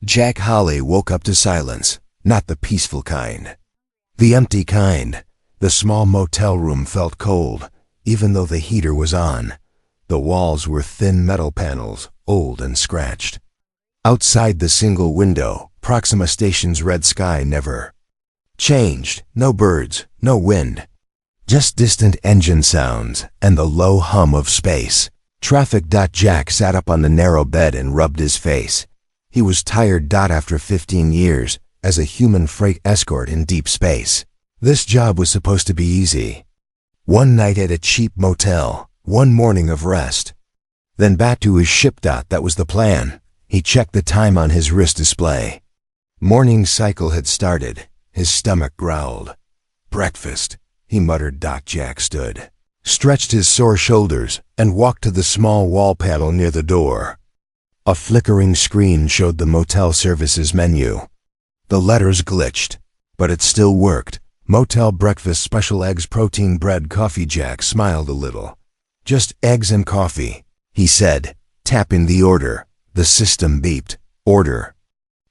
Jack Holly woke up to silence, not the peaceful kind. The empty kind. The small motel room felt cold, even though the heater was on. The walls were thin metal panels, old and scratched. Outside the single window, Proxima Station's red sky never changed. No birds, no wind. Just distant engine sounds and the low hum of space. Traffic. Jack sat up on the narrow bed and rubbed his face. He was tired. After 15 years, as a human freight escort in deep space. This job was supposed to be easy. One night at a cheap motel, one morning of rest. Then back to his ship. That was the plan. He checked the time on his wrist display. Morning cycle had started. His stomach growled. Breakfast, he muttered. Jack stood, stretched his sore shoulders, and walked to the small wall panel near the door. A flickering screen showed the motel services menu. The letters glitched, but it still worked. Motel breakfast, special eggs, protein, bread, coffee. Jack smiled a little. Just eggs and coffee, he said, tapping the order. The system beeped. Order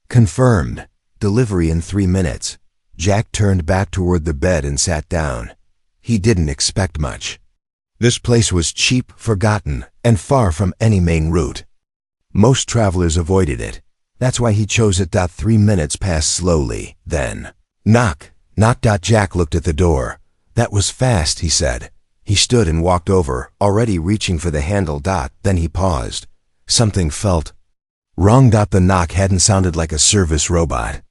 confirmed. Delivery in 3 minutes. Jack turned back toward the bed and sat down. He didn't expect much. This place was cheap, forgotten, and far from any main route. Most travelers avoided it. That's why he chose it. 3 minutes passed slowly. Then, knock. Knock. Jack looked at the door. That was fast, he said. He stood and walked over, already reaching for the handle. Then he paused. Something felt wrong. The knock hadn't sounded like a service robot.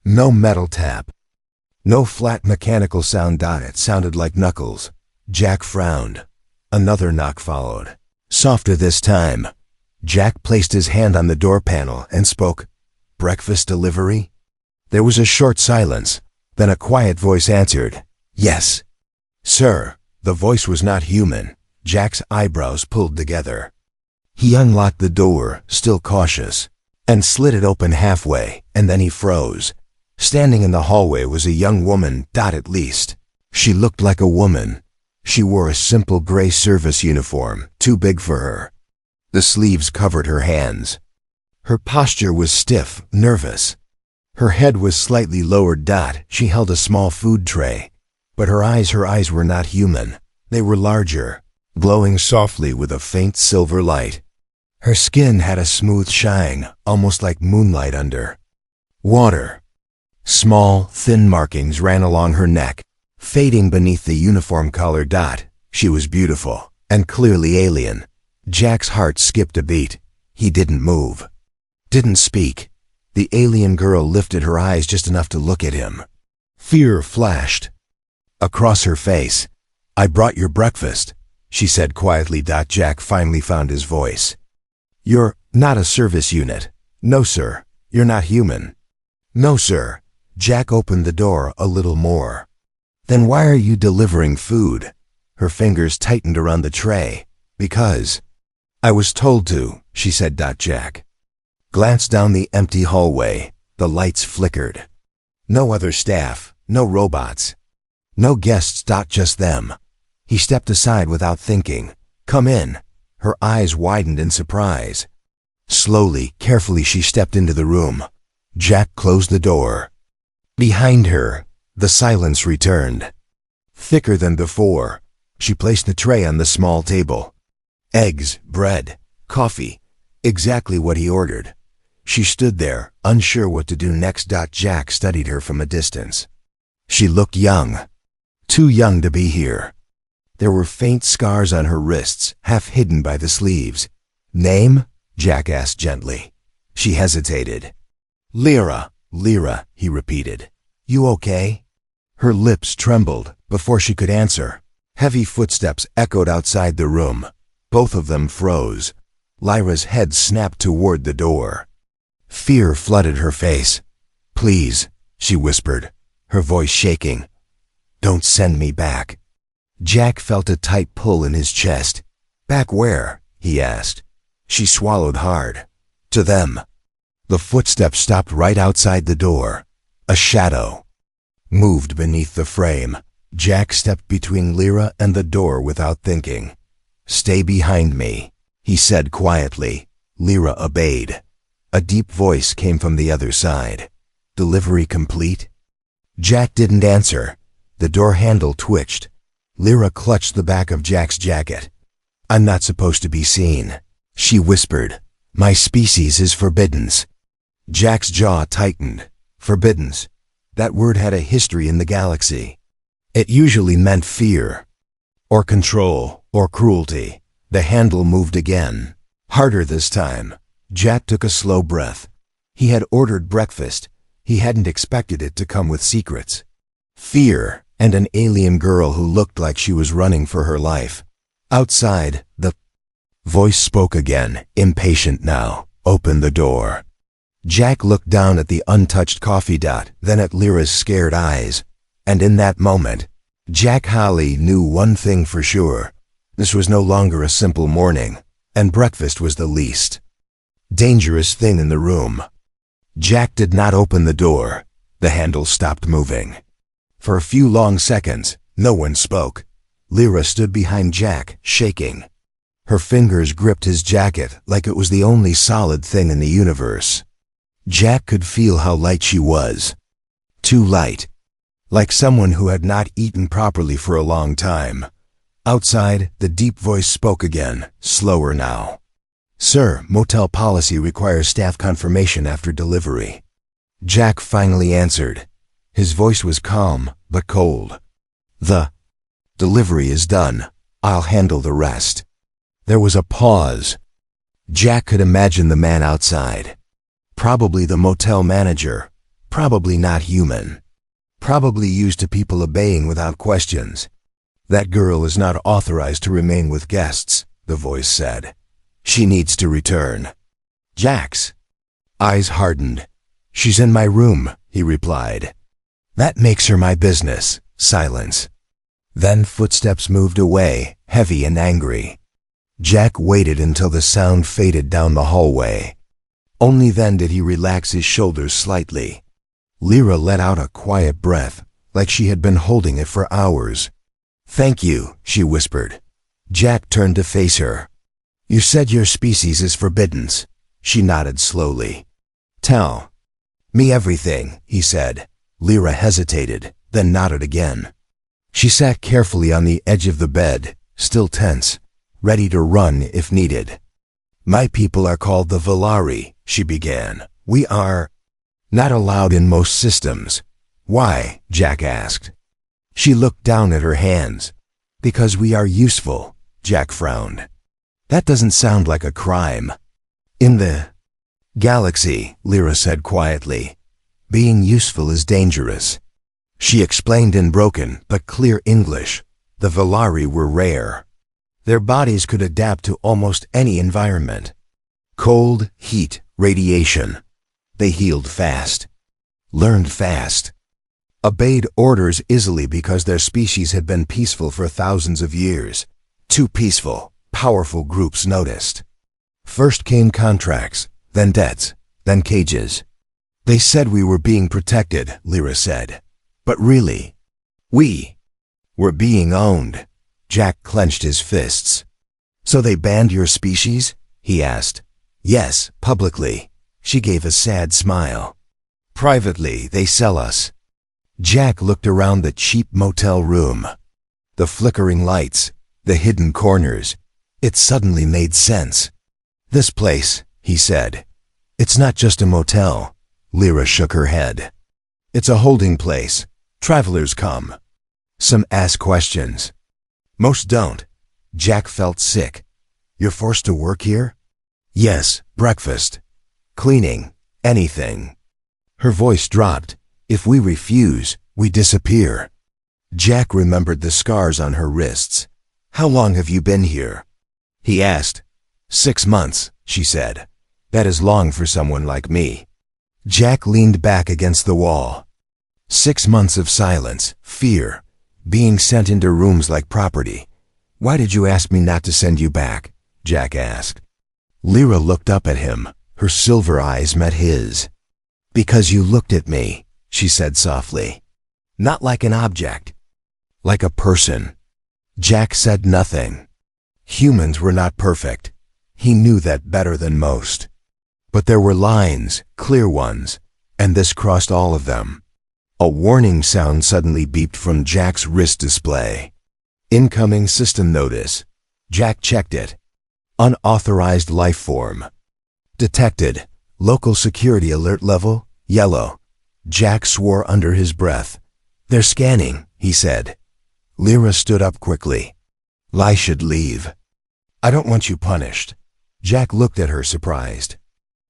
No metal tap. No flat mechanical sound. It sounded like knuckles. Jack frowned. Another knock followed. Softer this time. Jack placed his hand on the door panel and spoke. Breakfast delivery? There was a short silence. Then a quiet voice answered. Yes. Sir. The voice was not human. Jack's eyebrows pulled together. He unlocked the door, still cautious, and slid it open halfway, and then he froze. Standing in the hallway was a young woman. At least, she looked like a woman. She wore a simple gray service uniform, too big for her. The sleeves covered her hands. Her posture was stiff, nervous. Her head was slightly lowered. She held a small food tray. But her eyes were not human. They were larger, glowing softly with a faint silver light. Her skin had a smooth shine, almost like moonlight under water. Small, thin markings ran along her neck, fading beneath the uniform collar. She was beautiful, and clearly alien. Jack's heart skipped a beat. He didn't move. Didn't speak. The alien girl lifted her eyes just enough to look at him. Fear flashed across her face. I brought your breakfast, she said quietly. Jack finally found his voice. You're not a service unit. No, sir. You're not human. No, sir. Jack opened the door a little more. Then why are you delivering food? Her fingers tightened around the tray. Because I was told to, she said. Jack glanced down the empty hallway. The lights flickered. No other staff, no robots, no guests. Just them. He stepped aside without thinking. Come in. Her eyes widened in surprise. Slowly, carefully, she stepped into the room. Jack closed the door. Behind her, the silence returned. Thicker than before. She placed the tray on the small table. Eggs, bread, coffee. Exactly what he ordered. She stood there, unsure what to do next. Jack studied her from a distance. She looked young. Too young to be here. There were faint scars on her wrists, half hidden by the sleeves. Name? Jack asked gently. She hesitated. Lyra, he repeated. You okay? Her lips trembled before she could answer. Heavy footsteps echoed outside the room. Both of them froze. Lyra's head snapped toward the door. Fear flooded her face. Please, she whispered, her voice shaking. Don't send me back. Jack felt a tight pull in his chest. Back where? He asked. She swallowed hard. To them. The footsteps stopped right outside the door. A shadow moved beneath the frame. Jack stepped between Lyra and the door without thinking. Stay behind me, he said quietly. Lyra obeyed. A deep voice came from the other side. "Delivery complete?" Jack didn't answer. The door handle twitched. Lyra clutched the back of Jack's jacket. "I'm not supposed to be seen," she whispered. "My species is forbiddens." Jack's jaw tightened. Forbiddens. That word had a history in the galaxy. It usually meant fear, or control, or cruelty. The handle moved again. Harder this time. Jack took a slow breath. He had ordered breakfast. He hadn't expected it to come with secrets. Fear, and an alien girl who looked like she was running for her life. Outside, the voice spoke again, impatient now. "Open the door." Jack looked down at the untouched coffee dot, then at Lyra's scared eyes. And in that moment, Jack Holly knew one thing for sure. This was no longer a simple morning, and breakfast was the least dangerous thing in the room. Jack did not open the door. The handle stopped moving. For a few long seconds, no one spoke. Lyra stood behind Jack, shaking. Her fingers gripped his jacket like it was the only solid thing in the universe. Jack could feel how light she was. Too light. Like someone who had not eaten properly for a long time. Outside, the deep voice spoke again, slower now. "Sir, motel policy requires staff confirmation after delivery." Jack finally answered. His voice was calm, but cold. "The delivery is done. I'll handle the rest." There was a pause. Jack could imagine the man outside. Probably the motel manager. Probably not human. Probably used to people obeying without questions. "That girl is not authorized to remain with guests," the voice said. "She needs to return." Jack's eyes hardened. "She's in my room," he replied. "That makes her my business." Silence. Then footsteps moved away, heavy and angry. Jack waited until the sound faded down the hallway. Only then did he relax his shoulders slightly. Lyra let out a quiet breath, like she had been holding it for hours. "Thank you," she whispered. Jack turned to face her. "You said your species is forbiddens." She nodded slowly. "Tell me everything," he said. Lyra hesitated, then nodded again. She sat carefully on the edge of the bed, still tense, ready to run if needed. "My people are called the Valari," she began. "We are not allowed in most systems." "Why?" Jack asked. She looked down at her hands. "Because we are useful," Jack frowned. "That doesn't sound like a crime." "In the galaxy," Lyra said quietly, "being useful is dangerous." She explained in broken but clear English. The Valari were rare. Their bodies could adapt to almost any environment. Cold, heat, radiation. They healed fast. Learned fast. Obeyed orders easily because their species had been peaceful for thousands of years. Too peaceful, powerful groups noticed. First came contracts, then debts, then cages. "They said we were being protected," Lyra said. "But really, we were being owned." Jack clenched his fists. "So they banned your species?" he asked. "Yes, publicly." She gave a sad smile. "Privately, they sell us." Jack looked around the cheap motel room. The flickering lights, the hidden corners. It suddenly made sense. "This place," he said. "It's not just a motel." Lyra shook her head. "It's a holding place. Travelers come. Some ask questions. Most don't." Jack felt sick. "You're forced to work here?" "Yes, breakfast. Cleaning. Anything." Her voice dropped. "If we refuse, we disappear." Jack remembered the scars on her wrists. "How long have you been here?" he asked. 6 months, she said. "That is long for someone like me." Jack leaned back against the wall. 6 months of silence, fear, being sent into rooms like property. "Why did you ask me not to send you back?" Jack asked. Lyra looked up at him. Her silver eyes met his. "Because you looked at me," she said softly. "Not like an object. Like a person." Jack said nothing. Humans were not perfect. He knew that better than most. But there were lines, clear ones, and this crossed all of them. A warning sound suddenly beeped from Jack's wrist display. Incoming system notice. Jack checked it. Unauthorized life form. Detected. Local security alert level, yellow. Jack swore under his breath. "They're scanning," he said. Lyra stood up quickly. "I should leave. I don't want you punished." Jack looked at her surprised.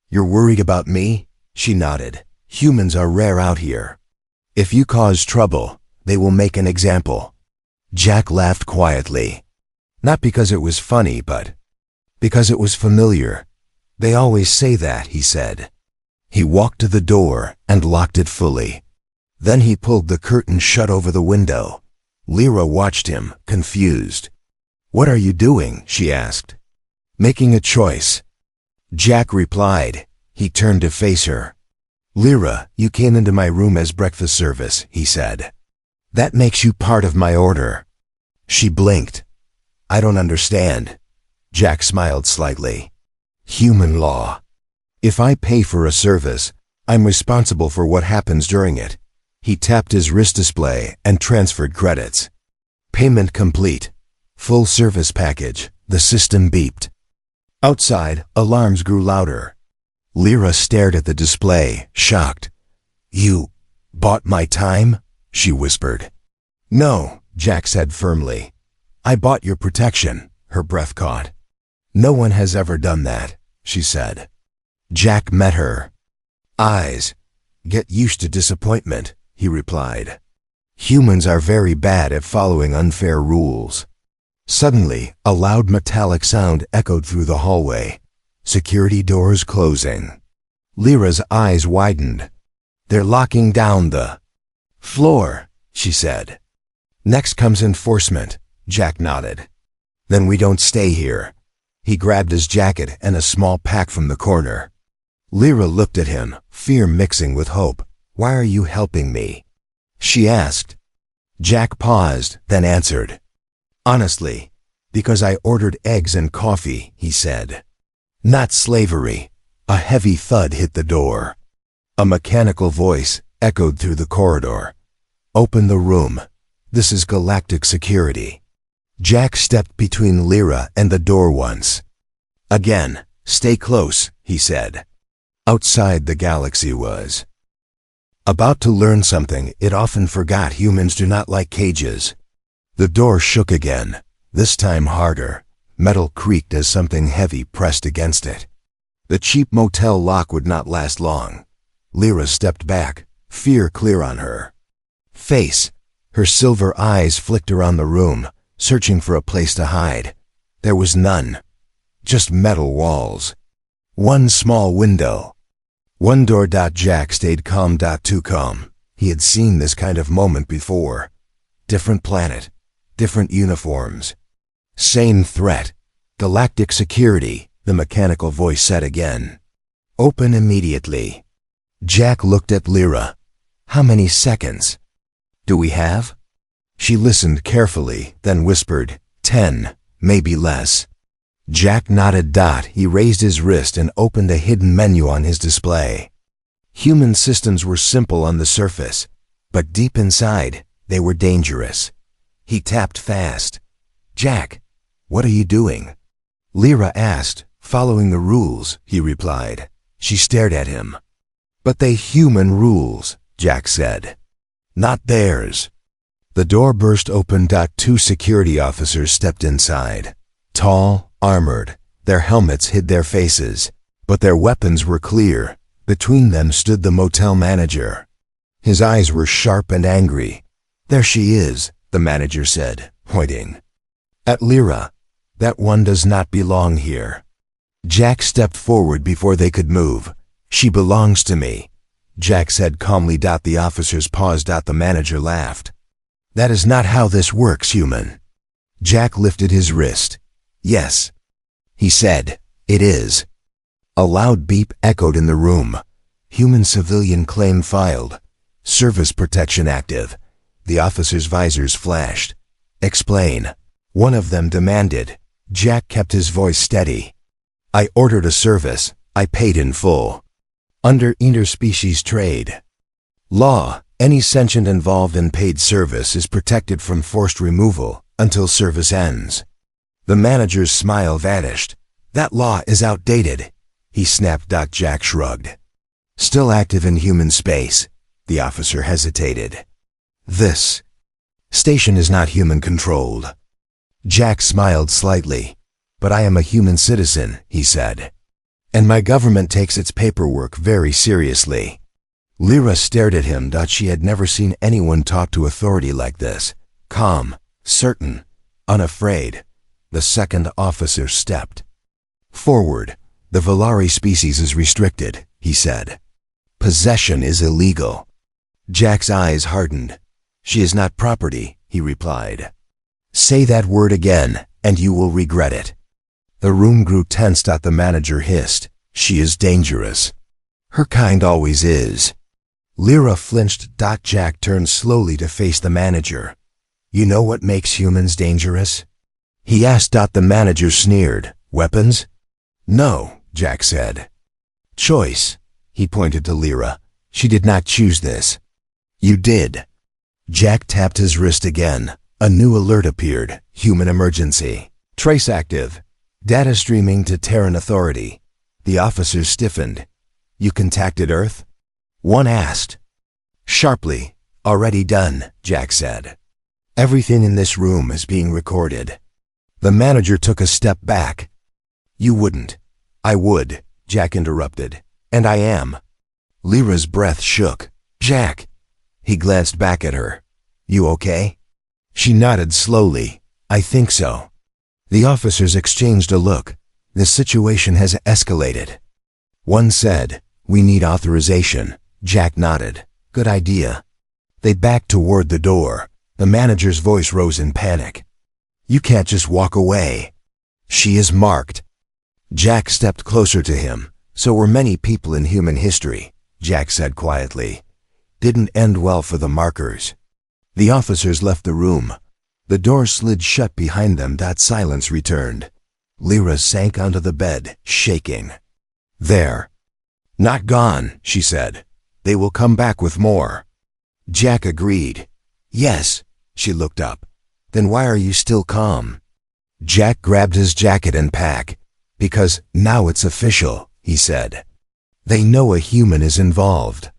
"You're worried about me?" She nodded. "Humans are rare out here. If you cause trouble, they will make an example." Jack laughed quietly. Not because it was funny, but because it was familiar. "They always say that," he said. He walked to the door and locked it fully. Then he pulled the curtain shut over the window. Lyra watched him, confused. "What are you doing?" she asked. "Making a choice." Jack replied. He turned to face her. "Lyra, you came into my room as breakfast service," he said. "That makes you part of my order." She blinked. "I don't understand." Jack smiled slightly. "Human law. If I pay for a service, I'm responsible for what happens during it." He tapped his wrist display and transferred credits. "Payment complete. Full service package." The system beeped. Outside, alarms grew louder. Lyra stared at the display, shocked. "You bought my time?" she whispered. "No," Jack said firmly. "I bought your protection." Her breath caught. "No one has ever done that," she said. Jack met her eyes. "Get used to disappointment," he replied. "Humans are very bad at following unfair rules." Suddenly, a loud metallic sound echoed through the hallway. Security doors closing. Lyra's eyes widened. "They're locking down the floor," she said. "Next comes enforcement," Jack nodded. "Then we don't stay here." He grabbed his jacket and a small pack from the corner. Lyra looked at him, fear mixing with hope. "Why are you helping me?" she asked. Jack paused, then answered. "Honestly, because I ordered eggs and coffee," he said. "Not slavery." A heavy thud hit the door. A mechanical voice echoed through the corridor. "Open the room. This is galactic security." Jack stepped between Lyra and the door once. Again, "Stay close," he said. Outside the galaxy was about to learn something it often forgot. Humans do not like cages. The door shook again, this time harder. Metal creaked as something heavy pressed against it. The cheap motel lock would not last long. Lyra stepped back, fear clear on her face. Her silver eyes flicked around the room, searching for a place to hide. There was none. Just metal walls. One small window. One door. Jack stayed calm. Too calm. He had seen this kind of moment before. Different planet. Different uniforms. Same threat. Galactic security, the mechanical voice said again. "Open immediately." Jack looked at Lyra. "How many seconds do we have?" She listened carefully, then whispered, 10, maybe less. Jack nodded. He raised his wrist and opened a hidden menu on his display. Human systems were simple on the surface, but deep inside, they were dangerous. He tapped fast. "Jack, what are you doing?" Lyra asked. "Following the rules," he replied. She stared at him. "But they human rules," Jack said. "Not theirs." The door burst open. Two security officers stepped inside. Tall, armored, their helmets hid their faces, but their weapons were clear. Between them stood the motel manager. His eyes were sharp and angry. "There she is," the manager said, pointing at Lyra. "That one does not belong here." Jack stepped forward before they could move. "She belongs to me," Jack said calmly. The officers paused. The manager laughed. "That is not how this works, human." Jack lifted his wrist. "Yes," he said, "it is." A loud beep echoed in the room. Human civilian claim filed. Service protection active. The officers' visors flashed. "Explain," one of them demanded. Jack kept his voice steady. "I ordered a service. I paid in full. Under interspecies trade law, any sentient involved in paid service is protected from forced removal until service ends. The manager's smile vanished. That law is outdated, he snapped. Jack shrugged. Still active in human space. The officer hesitated. This station is not human-controlled. Jack smiled slightly. But I am a human citizen, he said. And my government takes its paperwork very seriously. Lyra stared at him. She had never seen anyone talk to authority like this. Calm, certain, unafraid. The second officer stepped forward. The Volari species is restricted, he said. Possession is illegal. Jack's eyes hardened. She is not property, he replied. Say that word again, and you will regret it. The room grew tense. The manager hissed. She is dangerous. Her kind always is. Lyra flinched. Jack turned slowly to face the manager. You know what makes humans dangerous? He asked. The manager sneered. Weapons? No, Jack said. Choice. He pointed to Lyra. She did not choose this. You did. Jack tapped his wrist again. A new alert appeared. Human emergency. Trace active. Data streaming to Terran authority. The officers stiffened. You contacted Earth? One asked. Sharply. Already done, Jack said. Everything in this room is being recorded. The manager took a step back. You wouldn't. I would, Jack interrupted. And I am. Lyra's breath shook. Jack. He glanced back at her. You okay? She nodded slowly. I think so. The officers exchanged a look. The situation has escalated. One said, we need authorization. Jack nodded. Good idea. They backed toward the door. The manager's voice rose in panic. You can't just walk away. She is marked. Jack stepped closer to him. So were many people in human history, Jack said quietly. Didn't end well for the markers. The officers left the room. The door slid shut behind them. Silence returned. Lyra sank onto the bed, shaking. There. Not gone, she said. They will come back with more. Jack agreed. Yes. She looked up. Then why are you still calm? Jack grabbed his jacket and pack. Because now it's official, he said. They know a human is involved.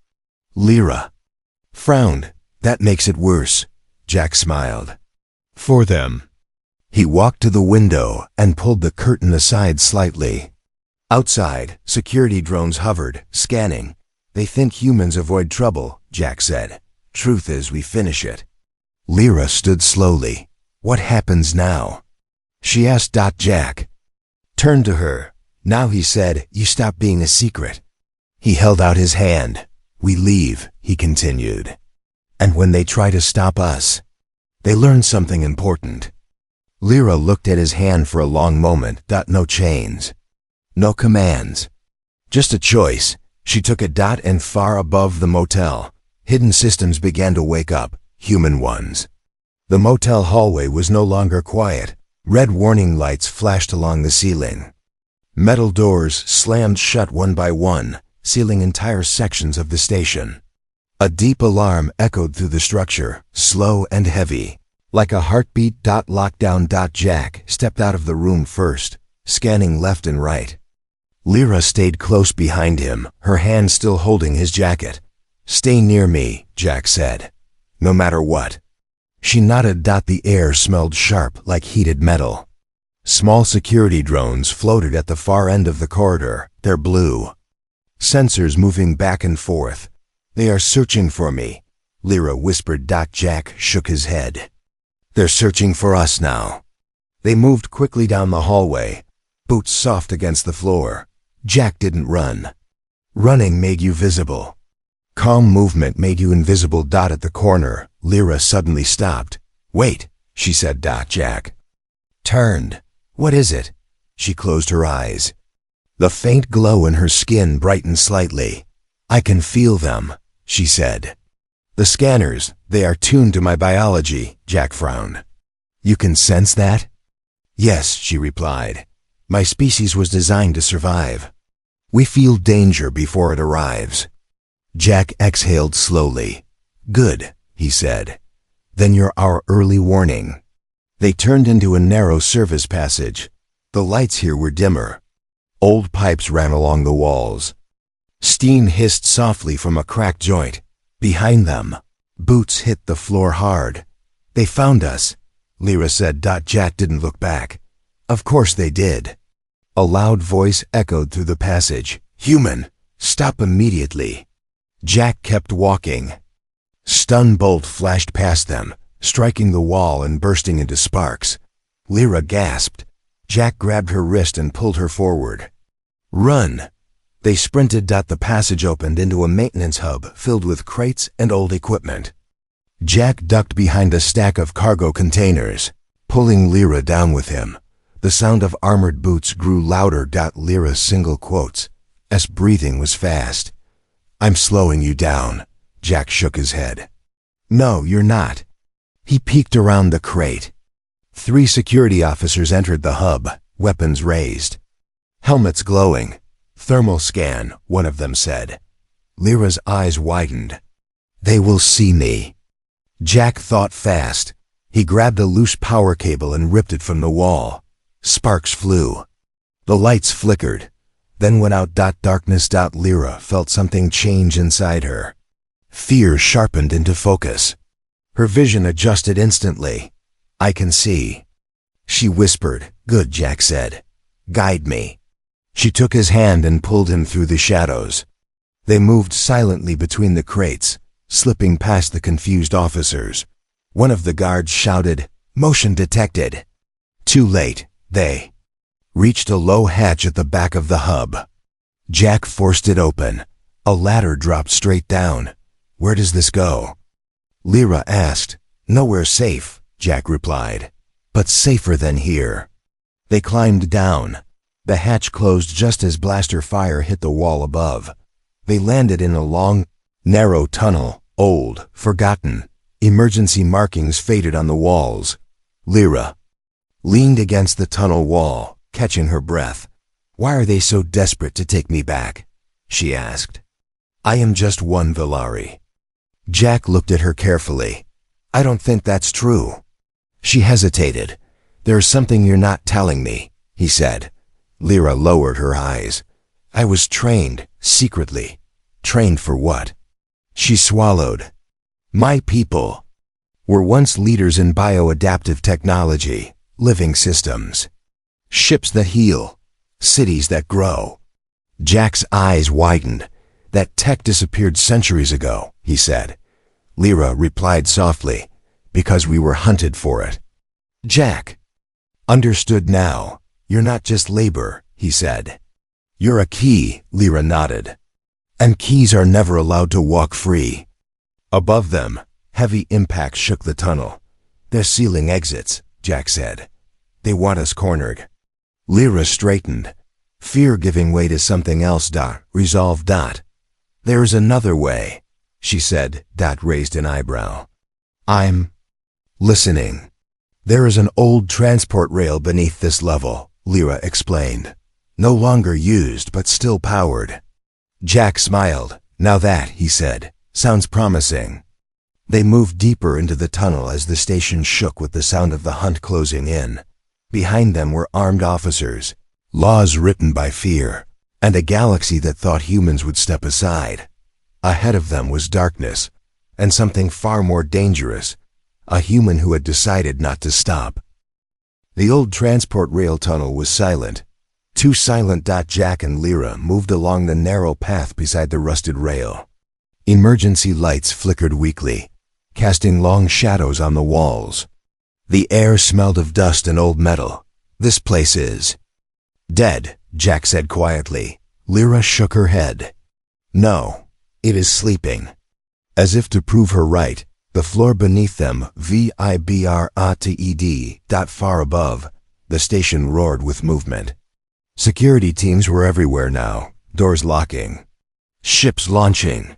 Lyra frowned. That makes it worse. Jack smiled. For them. He walked to the window and pulled the curtain aside slightly. Outside, security drones hovered, scanning. They think humans avoid trouble, Jack said. Truth is, we finish it. Lyra stood slowly. What happens now? She asked. Jack turned to her. Now, he said, you stop being a secret. He held out his hand. We leave, he continued. And when they try to stop us, they learn something important. Lyra looked at his hand for a long moment. No chains. No commands. Just a choice. She took it. And far above the motel, hidden systems began to wake up, human ones. The motel hallway was no longer quiet. Red warning lights flashed along the ceiling. Metal doors slammed shut one by one, sealing entire sections of the station. A deep alarm echoed through the structure, slow and heavy, like a heartbeat. Lockdown. Jack stepped out of the room first, scanning left and right. Lyra stayed close behind him, her hand still holding his jacket. Stay near me, Jack said. No matter what. She nodded. The air smelled sharp like heated metal. Small security drones floated at the far end of the corridor, their blue sensors moving back and forth. They are searching for me, Lyra whispered. Jack shook his head. They're searching for us now. They moved quickly down the hallway, boots soft against the floor. Jack didn't run. Running made you visible. Calm movement made you invisible. At the corner, Lyra suddenly stopped. Wait, she said. Jack turned. What is it? She closed her eyes. The faint glow in her skin brightened slightly. I can feel them, she said. The scanners, they are tuned to my biology, Jack frowned. You can sense that? Yes, she replied. My species was designed to survive. We feel danger before it arrives. Jack exhaled slowly. Good, he said. Then you're our early warning. They turned into a narrow service passage. The lights here were dimmer. Old pipes ran along the walls. Steam hissed softly from a cracked joint. Behind them, boots hit the floor hard. They found us, Lyra said. Jack didn't look back. Of course they did. A loud voice echoed through the passage. Human, stop immediately. Jack kept walking. Stun bolt flashed past them, striking the wall and bursting into sparks. Lyra gasped. Jack grabbed her wrist and pulled her forward. Run! They sprinted. The passage opened into a maintenance hub filled with crates and old equipment. Jack ducked behind a stack of cargo containers, pulling Lyra down with him. The sound of armored boots grew louder. Lyra's single quotes. S breathing was fast. I'm slowing you down. Jack shook his head. No, you're not. He peeked around the crate. 3 security officers entered the hub, weapons raised. Helmets glowing. Thermal scan, one of them said. Lyra's eyes widened. They will see me. Jack thought fast. He grabbed a loose power cable and ripped it from the wall. Sparks flew. The lights flickered, then went out. Darkness. Lyra felt something change inside her. Fear sharpened into focus. Her vision adjusted instantly. I can see. She whispered. Good, Jack said. Guide me. She took his hand and pulled him through the shadows. They moved silently between the crates, slipping past the confused officers. One of the guards shouted, Motion detected. Too late. They reached a low hatch at the back of the hub. Jack forced it open. A ladder dropped straight down. Where does this go? Lyra asked. Nowhere safe, Jack replied. But safer than here. They climbed down. The hatch closed just as blaster fire hit the wall above. They landed in a long, narrow tunnel, old, forgotten. Emergency markings faded on the walls. Lyra leaned against the tunnel wall, catching her breath. Why are they so desperate to take me back? She asked. I am just one Villari. Jack looked at her carefully. I don't think that's true. She hesitated. There's something you're not telling me, he said. Lyra lowered her eyes. I was trained, secretly. Trained for what? She swallowed. My people were once leaders in bioadaptive technology, living systems. Ships that heal, cities that grow. Jack's eyes widened. That tech disappeared centuries ago, he said. Lyra replied softly, because we were hunted for it. Jack understood now. You're not just labor, he said. You're a key, Lyra nodded. And keys are never allowed to walk free. Above them, heavy impacts shook the tunnel. They're sealing exits, Jack said. They want us cornered. Lyra straightened, fear giving way to something else. Resolve. There's another way, she said. Raised an eyebrow. I'm listening. There is an old transport rail beneath this level, Lyra explained. No longer used, but still powered. Jack smiled. Now that, he said, sounds promising. They moved deeper into the tunnel as the station shook with the sound of the hunt closing in. Behind them were armed officers, laws written by fear, and a galaxy that thought humans would step aside. Ahead of them was darkness, and something far more dangerous, a human who had decided not to stop. The old transport rail tunnel was silent. Too silent. Jack and Lyra moved along the narrow path beside the rusted rail. Emergency lights flickered weakly, casting long shadows on the walls. The air smelled of dust and old metal. This place is dead, Jack said quietly. Lyra shook her head. No, it is sleeping. As if to prove her right, the floor beneath them, vibrated. Far above, the station roared with movement. Security teams were everywhere now, doors locking, ships launching,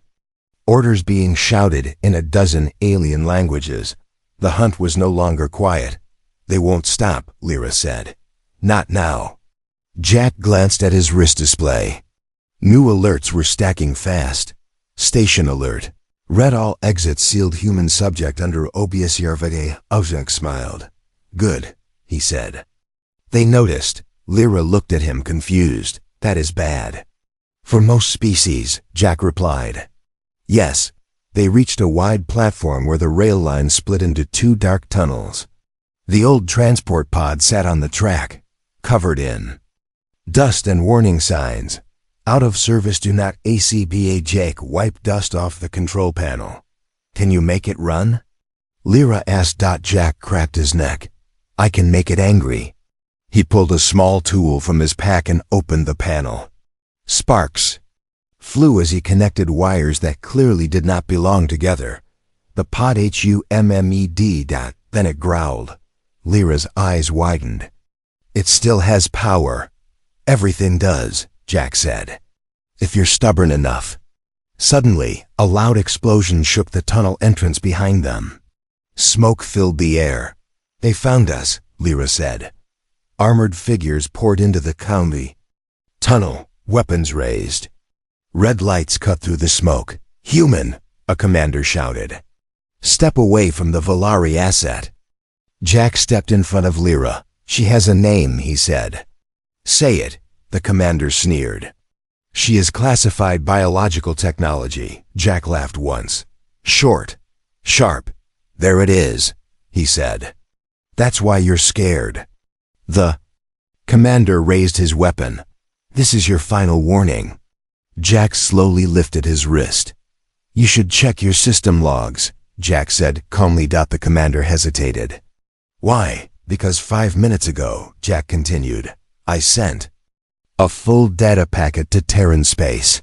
orders being shouted in a dozen alien languages. The hunt was no longer quiet. They won't stop, Lyra said. Not now. Jack glanced at his wrist display. New alerts were stacking fast. Station alert. Read all exits sealed human subject under obvious Yarvade. Ozek smiled. Good, he said. They noticed. Lyra looked at him confused. That is bad. For most species, Jack replied. Yes. They reached a wide platform where the rail line split into two dark tunnels. The old transport pod sat on the track, covered in dust and warning signs. Out of service, do not ACBA. Jake wiped dust off the control panel. Can you make it run? Lyra asked. Jack cracked his neck. I can make it angry. He pulled a small tool from his pack and opened the panel. Sparks flew as he connected wires that clearly did not belong together. The pod hummed. Then it growled. Lyra's eyes widened. It still has power. Everything does, Jack said. If you're stubborn enough. Suddenly, a loud explosion shook the tunnel entrance behind them. Smoke filled the air. They found us, Lyra said. Armored figures poured into the combi tunnel, weapons raised. Red lights cut through the smoke. Human, a commander shouted. Step away from the Valari asset. Jack stepped in front of Lyra. She has a name, he said. Say it, the commander sneered. She is classified biological technology, Jack laughed once. Short. Sharp. There it is, he said. That's why you're scared. The commander raised his weapon. This is your final warning. Jack slowly lifted his wrist. You should check your system logs, Jack said calmly. The commander hesitated. Why? Because 5 minutes ago, Jack continued, I sent a full data packet to Terran space.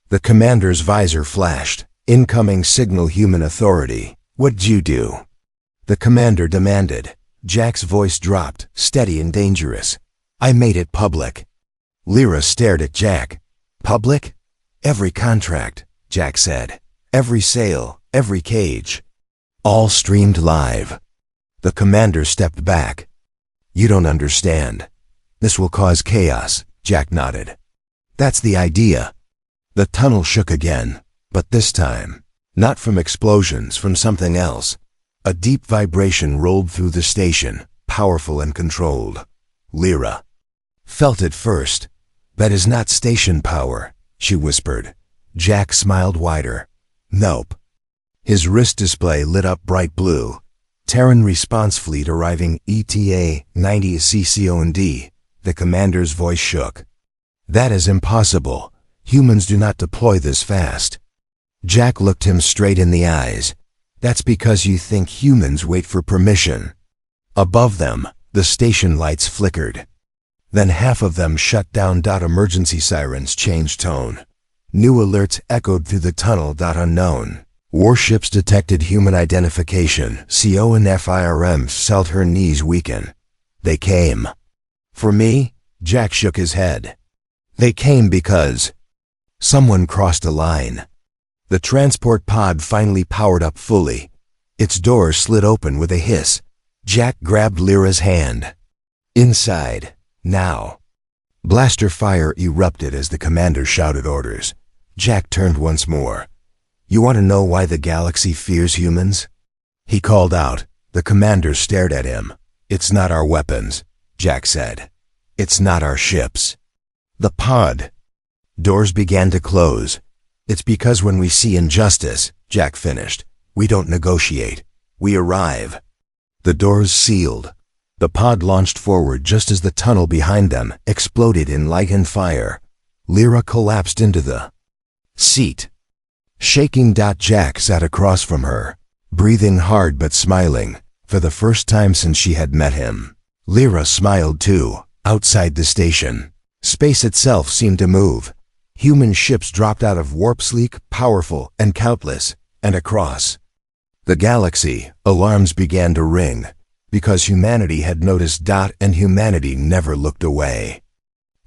The commander's visor flashed. Incoming signal, human authority. What'd you do? The commander demanded. Jack's voice dropped, steady and dangerous. I made it public. Lyra stared at Jack. Public? Every contract, Jack said. Every sale, every cage. All streamed live. The commander stepped back. You don't understand. This will cause chaos, Jack nodded. That's the idea. The tunnel shook again, but this time, not from explosions, from something else. A deep vibration rolled through the station, powerful and controlled. Lyra felt it first. That is not station power, she whispered. Jack smiled wider. Nope. His wrist display lit up bright blue. Terran response fleet arriving ETA 90 CCOND. The commander's voice shook. That is impossible. Humans do not deploy this fast. Jack looked him straight in the eyes. That's because you think humans wait for permission. Above them, the station lights flickered. Then half of them shut down. Emergency sirens changed tone. New alerts echoed through the tunnel. Unknown. Warships detected human identification. CO and FIRM felt her knees weaken. They came. For me? Jack shook his head. They came because someone crossed a line. The transport pod finally powered up fully. Its door slid open with a hiss. Jack grabbed Lyra's hand. Inside. Now. Blaster fire erupted as the commander shouted orders. Jack turned once more. You want to know why the galaxy fears humans? He called out. The commander stared at him. It's not our weapons, Jack said. It's not our ships. The pod. Doors began to close. It's because when we see injustice, Jack finished, we don't negotiate. We arrive. The doors sealed. The pod launched forward just as the tunnel behind them exploded in light and fire. Lyra collapsed into the seat. Shaking. Jack sat across from her, breathing hard but smiling, for the first time since she had met him. Lyra smiled too. Outside the station, space itself seemed to move. Human ships dropped out of warp, sleek, powerful, and countless, and across the galaxy, alarms began to ring, because humanity had noticed. And humanity never looked away.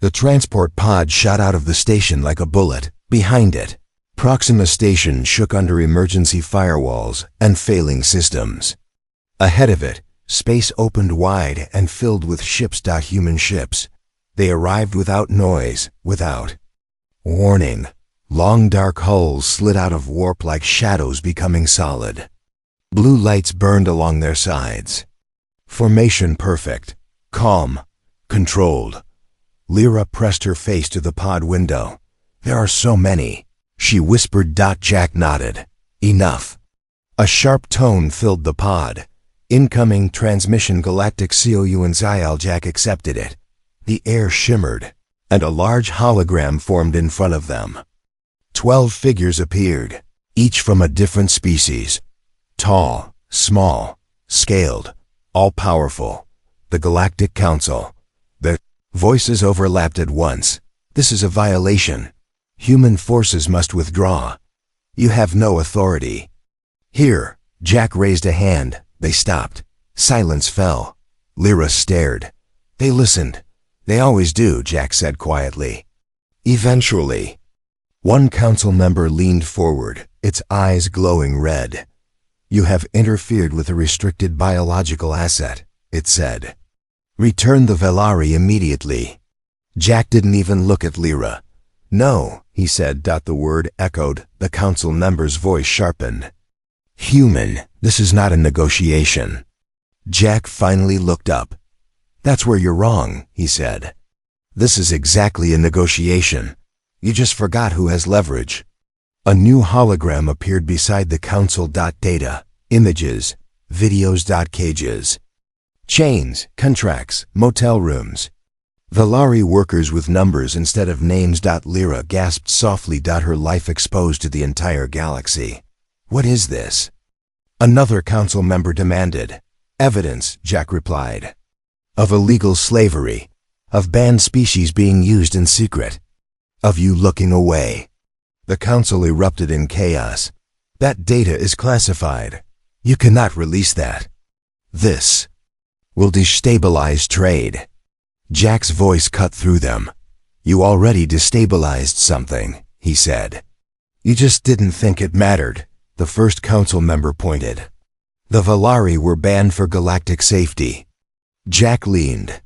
The transport pod shot out of the station like a bullet. Behind it, Proxima Station shook under emergency firewalls and failing systems. Ahead of it, space opened wide and filled with ships. Human ships. They arrived without noise, without Warning. Long dark hulls slid out of warp like shadows becoming solid. Blue lights burned along their sides. Formation perfect. Calm. Controlled. Lyra pressed her face to the pod window. There are so many, she whispered. Jack nodded. Enough. A sharp tone filled the pod. Incoming transmission galactic COU. Jack accepted it. The air shimmered, and a large hologram formed in front of them. 12 figures appeared, each from a different species. Tall, small, scaled, all-powerful. The Galactic Council. The voices overlapped at once. This is a violation. Human forces must withdraw. You have no authority. Here, Jack raised a hand. They stopped. Silence fell. Lyra stared. They listened. They always do, Jack said quietly. Eventually, one council member leaned forward, its eyes glowing red. You have interfered with a restricted biological asset, it said. Return the Velari immediately. Jack didn't even look at Lyra. No, he said. The word echoed. The council member's voice sharpened. Human, this is not a negotiation. Jack finally looked up. That's where you're wrong, he said. This is exactly a negotiation. You just forgot who has leverage. A new hologram appeared beside the council. Data, images, videos. Cages, chains, contracts, motel rooms. Velari workers with numbers instead of names. Lyra gasped softly. Her life exposed to the entire galaxy. What is this? Another council member demanded. Evidence, Jack replied. Of illegal slavery. Of banned species being used in secret. Of you looking away. The council erupted in chaos. That data is classified. You cannot release that. This will destabilize trade. Jack's voice cut through them. You already destabilized something, he said. You just didn't think it mattered, the first council member pointed. The Velari were banned for galactic safety. Jack leaned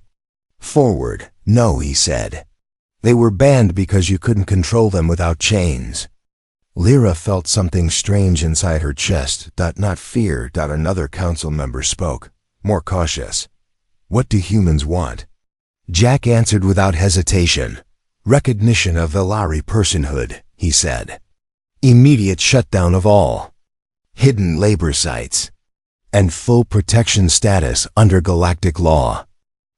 forward. No, he said. They were banned because you couldn't control them without chains. Lyra felt something strange inside her chest. Not fear. Another council member spoke, more cautious. What do humans want? Jack answered without hesitation. Recognition of Velari personhood, he said. Immediate shutdown of all hidden labor sites. And full protection status under galactic law.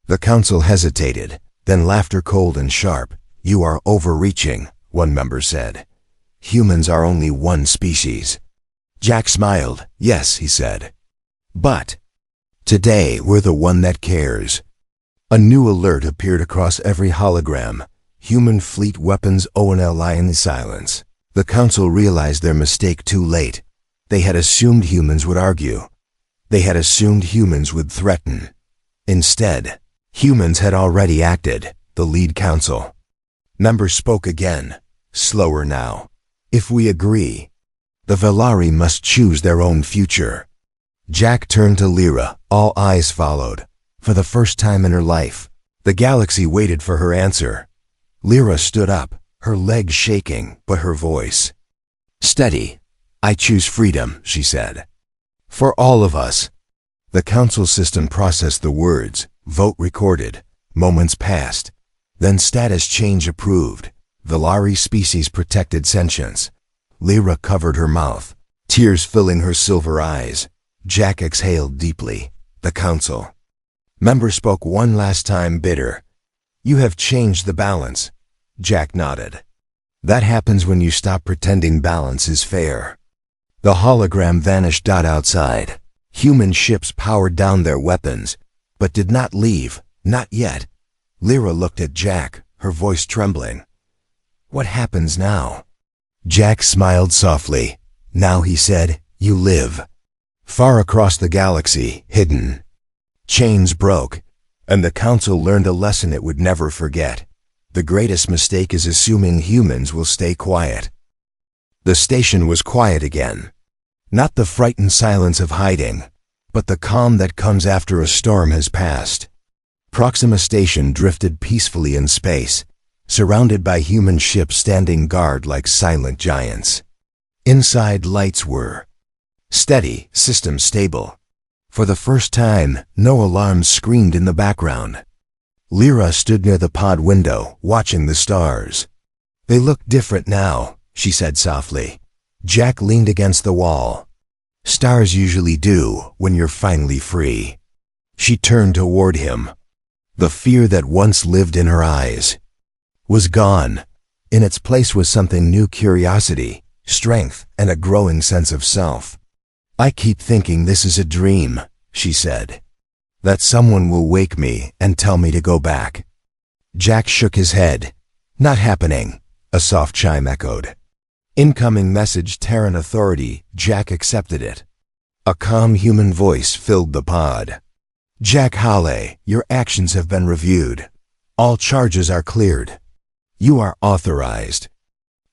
The council hesitated, then laughter cold and sharp. You are overreaching, one member said. Humans are only one species. Jack smiled. Yes, he said. But today we're the one that cares. A new alert appeared across every hologram. Human fleet weapons ONLI in silence. The council realized their mistake too late. They had assumed humans would argue. They had assumed humans would threaten. Instead, humans had already acted. The lead council member spoke again, slower now. If we agree, the Velari must choose their own future. Jack turned to Lyra. All eyes followed. For the first time in her life, the galaxy waited for her answer. Lyra stood up, her legs shaking, but her voice steady. I choose freedom, she said. For all of us. The council system processed the words. Vote recorded. Moments passed. Then status change approved. Velari species protected sentience. Lyra covered her mouth, tears filling her silver eyes. Jack exhaled deeply. The council member spoke one last time, bitter. You have changed the balance. Jack nodded. That happens when you stop pretending balance is fair. The hologram vanished. Outside, human ships powered down their weapons, but did not leave, not yet. Lyra looked at Jack, her voice trembling. What happens now? Jack smiled softly. Now, he said, you live. Far across the galaxy, hidden. Chains broke, and the council learned a lesson it would never forget. The greatest mistake is assuming humans will stay quiet. The station was quiet again. Not the frightened silence of hiding, but the calm that comes after a storm has passed. Proxima Station drifted peacefully in space. surrounded by human ships standing guard like silent giants. Inside, lights were steady, system stable. For the first time, no alarms screamed in the background. Lyra stood near the pod window, watching the stars. They looked different now, she said softly. Jack leaned against the wall. Stars usually do when you're finally free. She turned toward him. The fear that once lived in her eyes was gone. In its place was something new: curiosity, strength, and a growing sense of self. I keep thinking this is a dream, she said. That someone will wake me and tell me to go back. Jack shook his head. Not happening, a soft chime echoed. Incoming message, Terran authority. Jack accepted it. A calm human voice filled the pod. Jack Hale, your actions have been reviewed. All charges are cleared. You are authorized.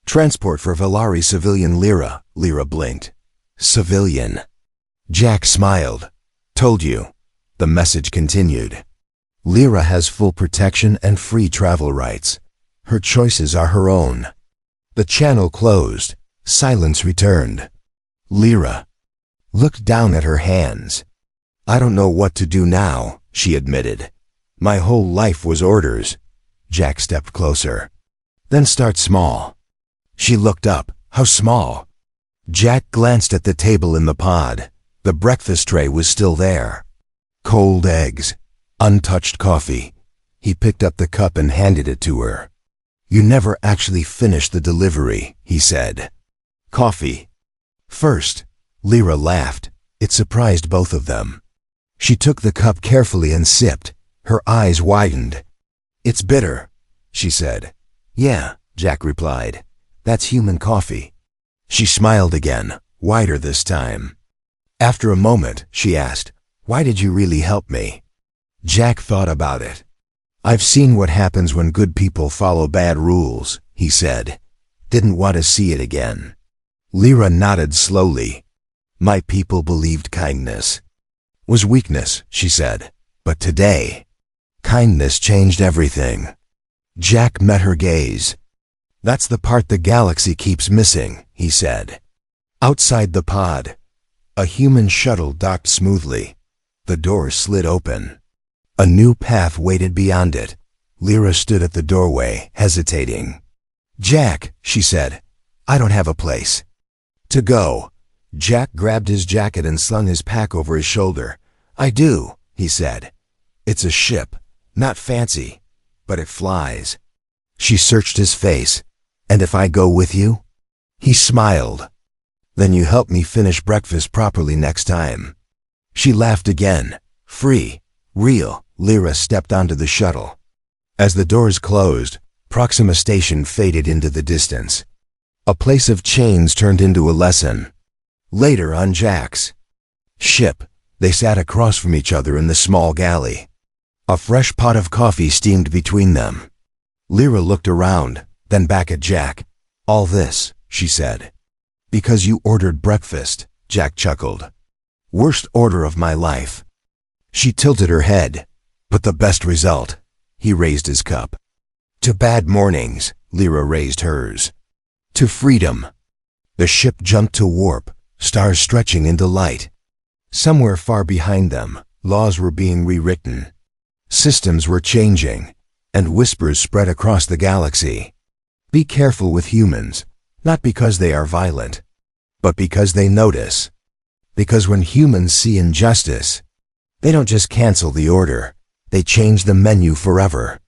Transport for Valari civilian Lyra. Lyra blinked. Civilian. Jack smiled. Told you. The message continued. Lyra has full protection and free travel rights. Her choices are her own. The channel closed. Silence returned. Lyra looked down at her hands. I don't know what to do now, she admitted. My whole life was orders. Jack stepped closer. Then start small. She looked up. How small? Jack glanced at the table in the pod. The breakfast tray was still there. Cold eggs, untouched coffee. He picked up the cup and handed it to her. You never actually finished the delivery, he said. Coffee first. Lyra laughed. It surprised both of them. She took the cup carefully and sipped. Her eyes widened. It's bitter, she said. Yeah, Jack replied. That's human coffee. She smiled again, wider this time. After a moment, she asked, why did you really help me? Jack thought about it. I've seen what happens when good people follow bad rules, he said. Didn't want to see it again. Lyra nodded slowly. My people believed kindness was weakness, she said. But today, kindness changed everything. Jack met her gaze. That's the part the galaxy keeps missing, he said. Outside the pod, a human shuttle docked smoothly. The door slid open. A new path waited beyond it. Lyra stood at the doorway, hesitating. Jack, she said, I don't have a place to go. Jack grabbed his jacket and slung his pack over his shoulder. I do, he said. It's a ship, not fancy, but it flies. She searched his face. And if I go with you? He smiled. Then you help me finish breakfast properly next time. She laughed again. Free, real. Lyra stepped onto the shuttle. As the doors closed, Proxima Station faded into the distance. A place of chains turned into a lesson. Later on Jack's ship, they sat across from each other in the small galley. A fresh pot of coffee steamed between them. Lyra looked around, then back at Jack. All this, she said. Because you ordered breakfast, Jack chuckled. Worst order of my life. She tilted her head. But the best result. He raised his cup. To bad mornings, Lyra raised hers. To freedom. The ship jumped to warp, stars stretching into light. Somewhere far behind them, laws were being rewritten. Systems were changing, and whispers spread across the galaxy. Be careful with humans, not because they are violent, but because they notice. Because when humans see injustice, they don't just cancel the order, they change the menu forever.